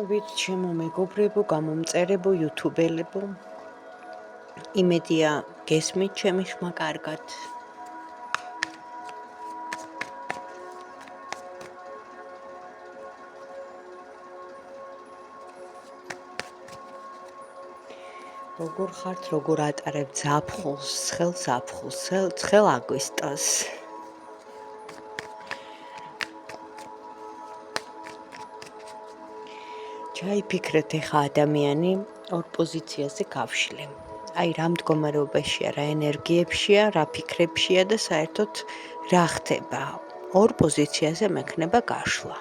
მოგესალმებით, ჩემო მეგობრებო, გამომწერებო, იუთუბელებო. იმედია გესმით ჩემი ხმა კარგად. როგორ ხართ, როგორ ატარებთ ზაფხულს, ცხელ ზაფხულს, ცხელ აგვისტოს. ჩაიფიქრეთ ეხა ადამიანი ორ პოზიციაზე გავშლი. აი რა მდგომარეობაშია, რა ენერგიებშია, რა ფიქრებშია და საერთოდ რა ხდება. ორ პოზიციაზე მექნება გაშლა.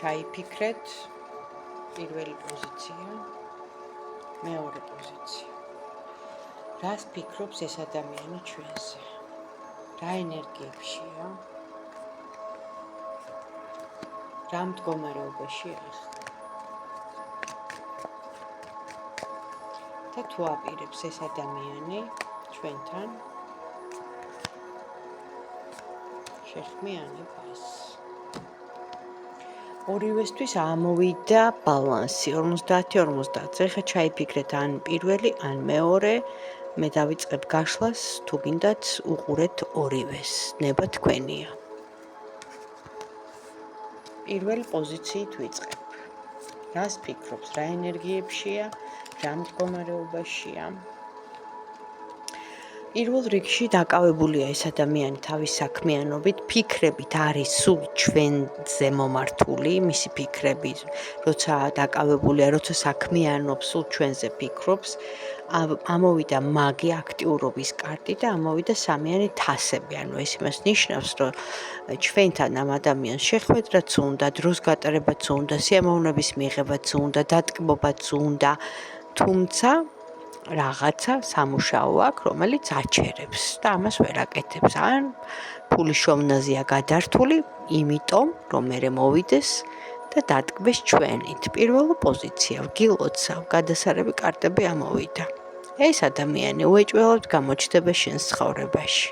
ჩაიფიქრეთ პირველი პოზიცია, მეორე პოზიცია. რას ფიქრობს ეს ადამიანი ჩვენზე? რა ენერგიებშია? რა მდგომარეობაშია ახლა? და თუ აპირებს ეს ადამიანი ჩვენთან შეხმიანებას. ორივესთვის ამოვიდა ბალანსი 50-50. ეხლა ჩაიფიქრეთ ან პირველი, ან მეორე. მე დავიწყებ გაშლას, თუ გინდათ უყურეთ ორივეს, ნება თქვენია. პირველი პოზიციით ვიწყებ. რას ფიქრობს, რა ენერგიებშია, რა მდგომარეობაშია? პირველ რიგში დაკავებულია ეს ადამიანი თავის საქმიანობით, ფიქრებით არის სულ ჩვენზე მომართული, მისი ფიქრები, როცა დაკავებულია, როცა საქმიანობს, სულ ჩვენზე ფიქრობს. ამოვიდა მაგი აქტიურობის კარტი და ამოვიდა სამიანი თასები. ანუ ეს იმას ნიშნავს, რომ ჩვენთან ამ ადამიანს შეხვედრაც უნდა, დროს გატარებაც უნდა, სიამოვნების მიღებაც უნდა, დატკბობაც უნდა, თუმცა რაღაცა სამუშაო აქვს, რომელიც აჩერებს და ამას ვერ აკეთებს. ან ფულის შოვნაზეა გადართული, იმიტომ რომ მე მოვიდეს და დატკბეს ჩვენით. პირველი პოზიცია, ვგილოცავ, გადასარევი კარტები ამოვიდა. ეს ადამიანი უეჭველად გამოჩნდება შენს ცხოვრებაში.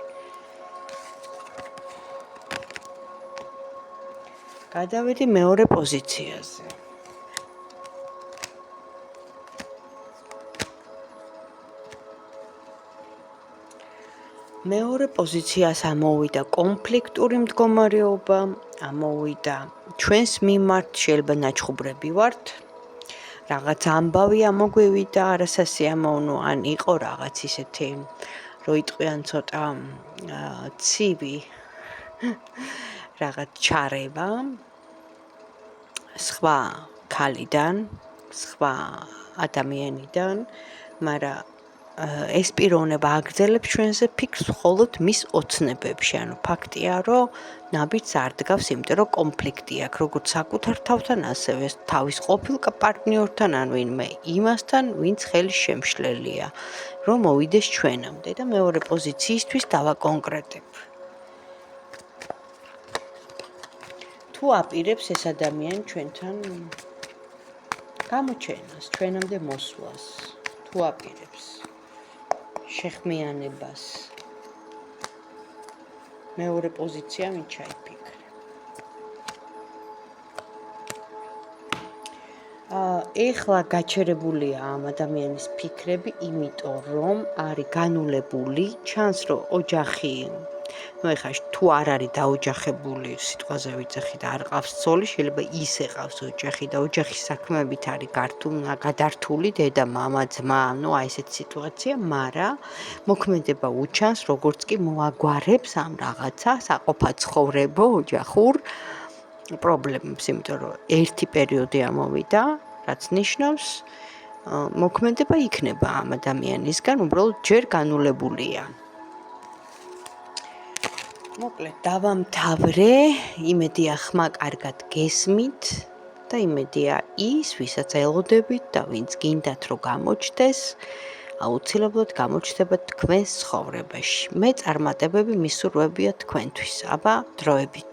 გადავედი მეორე პოზიციაზე. მეორე პოზიციას ამოვიდა კონფლიქტური მდგომარეობა, ამოვიდა ჩვენს მიმართ, შეიძლება ნაჩხუბრები ვართ, რაღაც ამბავი ამოგვევიდა, არასასიამოვნო, ან იყო რაღაც ისეთი, რომ იტყვიან ცოტა ცივი რაღაც ჩარევა, სხვა ქალიდან, სხვა ადამიანიდან, მაგრამ ეს პიროვნება აგრძელებს ჩვენზე ფიქრს მხოლოდ მის ოცნებებში. ანუ ფაქტია, რომ ნაბიჯს არ დგავს, იმიტომ რომ კონფლიქტი აქვს, როგორც საკუთარ თავთან, ასევე თავის ყოფილ პარტნიორთან, ან ვინმე იმასთან, ვინც ხელის შემშლელია, რომ მოვიდეს ჩვენამდე და მეორე პოზიციისთვის დავაკონკრეტებ. თუ აპირებს ეს ადამიანი ჩვენთან გამოჩენას, ჩვენამდე მოსვლას, თუ აპირებს შეხმიანებას. მეორე პოზიცია ვინ ჩაიფიქრე. ეხლა გაჩერებულია ამ ადამიანის ფიქრები, იმიტომ რომ არის განულებული, ჩანს რომ ოჯახი, ეხლა თუ არ არის დაოჯახებული, სიტყვაზე ვიძახი და არ ყავს ცოლი, შეიძლება ის ეყავს ოჯახი და ოჯახის საქმეებით არის გადართული, დედა, მამა, ძმა, აი ესეთი სიტუაცია, მაგრამ მოქმედება უჩანს, როგორც კი მოაგვარებს ამ რაღაცა საყოფაცხოვრებო ოჯახურ პრობლემებს, იმიტომ რომ ერთი პერიოდი ამოვიდა, რაც ნიშნავს, მოქმედება იქნება ამ ადამიანისგან, უბრალოდ ჯერ განულებულია. მოკლედ, დავამთავრე, იმედია ხმა კარგად გესმით და იმედია ის, ვისაც ელოდებით და ვინც გინდათ რომ გამოჩნდეს, აუცილებლად გამოჩნდება თქვენს ცხოვრებაში. მე წარმატებები მისურვებია თქვენთვის. აბა, დროებით.